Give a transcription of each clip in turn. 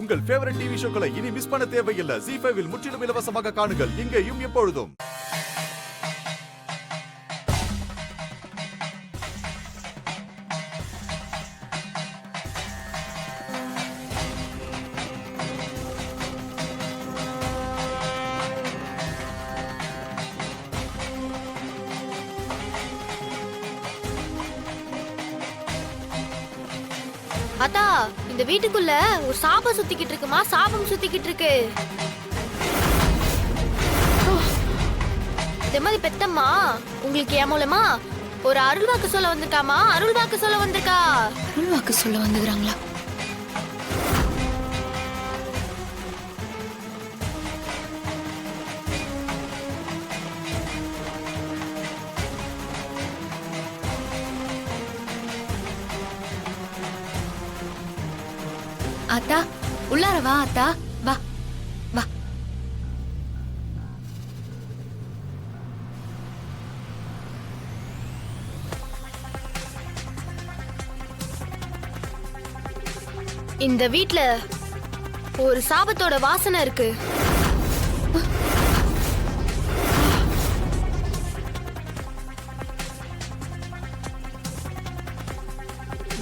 உங்கள் favourite TV ஷோக்களை இனி miss பண்ண தேவையில்லை. ZEE5 இல் முற்றிலும் இலவசமாக காணுங்கள். இங்கேயும் எப்பொழுதும். அதா இந்த வீட்டுக்குள்ள ஒரு சாபம் சுத்திக்கிட்டு இருக்குமா, சாபம் சுத்திக்கிட்டு இருக்கு. தெம்மதி பெத்தம்மா, உங்களுக்கு ஏன் மூலமா ஒரு அருள்வாக்கு சொல்ல வந்திருக்காமா, அருள்வாக்கு சொல்ல வந்திருக்கா. அருள்வாக்கு சொல்ல வந்துக்கிறாங்களா? அத்தா உள்ளார வா. அத்தா வா வா. இந்த வீட்ல ஒரு சாபத்தோட வாசனை இருக்கு.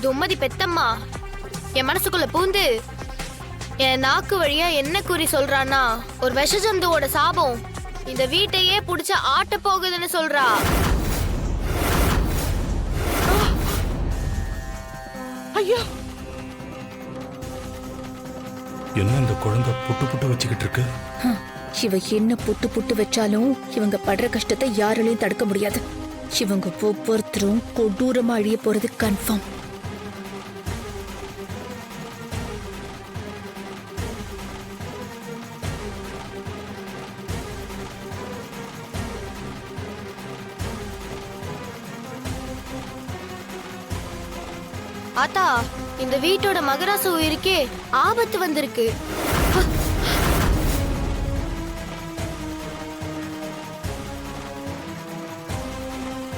தொம்மதி பெத்தம்மா என் மனசுக்குள்ள பூந்து என் நாக்கு வழியா என்ன குறி சொல்றான்னா, ஒரு விஷ ஜந்துவோட சாபம் இந்த வீட்டையே புடிச்ச ஆட்ட போகுதுன்னு சொல்றா. ஐயா, என்ன இந்த குழந்தை புட்டு புட்டு வச்சுக்கிட்டு இருக்கு? இவ என்ன புட்டு புட்டு வச்சாலும் இவங்க படுற கஷ்டத்தை யாராலையும் தடுக்க முடியாது. இவங்க ஒவ்வொருத்தரும் கொடூரமா அழிய போறது கன்ஃபார்ம். ஆத்தா, இந்த வீட்டோட மகராச உயிருக்கே ஆபத்து வந்திருக்கு.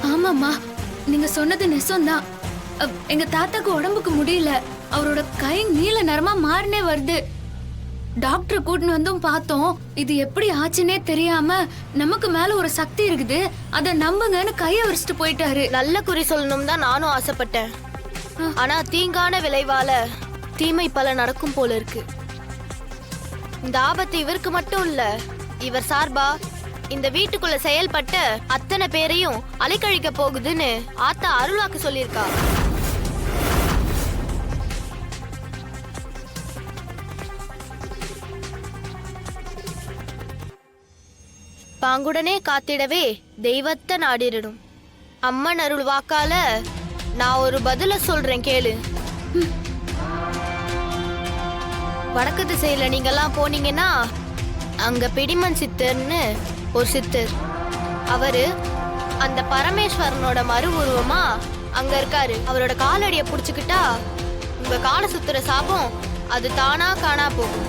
ஆமாம்மா, நீங்க சொன்னது நெசம்தான். எங்க தாத்தாக்கு உடம்புக்கு முடியல. அவரோட கை நீல நிறமா மாறினே வருது. டாக்டர் கூட்டின்னு வந்தும் பார்த்தோம். இது எப்படி ஆச்சுன்னே தெரியாம நமக்கு மேல ஒரு சக்தி இருக்குது, அதை நம்புங்கன்னு கைய வரிச்சிட்டு போயிட்டாரு. நல்ல குறி சொல்லணும் தான் நானும் ஆசைப்பட்டேன். ஆனா தீங்கான விளைவால தீமை பல நடக்கும் போல இருக்கு. இந்த ஆபத்து இவருக்கு மட்டும் இல்ல, இவர் சார்பா இந்த வீட்டுக்குள்ள செயல்பட்ட அத்தனை பேரையும் அலைக்கழிக்க போகுதுன்னு ஆத்தா அருள்வாக்கு சொல்லியிருக்கா. பாங்குடனே காத்திடவே தெய்வத்தை நாடிடணும். அம்மன் அருள் வாக்கால நான் ஒரு பதில சொல்றேன் கேளு. வடக்கு திசையில நீங்கெல்லாம் போனீங்கன்னா அங்க பிடிமன் சித்தர்னு ஒரு சித்தர். அவரு அந்த பரமேஸ்வரனோட மறு உருவமா அங்க இருக்காரு. அவரோட காலடிய புடிச்சுக்கிட்டா உங்க காலை சுத்துற சாபம் அது தானா காணா போகும்.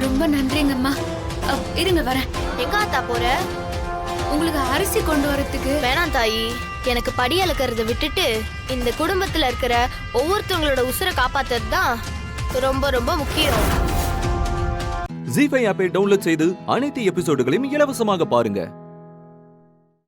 ரொம்ப நன்றிங்கம்மா. இருங்க வரேன். எங்க ஆத்தா போற? உங்களுக்கு அரிசி கொண்டு வரதுக்கு. வேணாம் தாயி, எனக்கு படி அளக்கிறத விட்டுட்டு இந்த குடும்பத்துல இருக்கிற ஒவ்வொருத்தவங்களோட உசுரை காப்பாத்துறது தான் ரொம்ப ரொம்ப முக்கியம். ZEE5 ஆப்பை டவுன்லோட் செய்து அனைத்து எபிசோடுகளையும் இலவசமாக பாருங்க.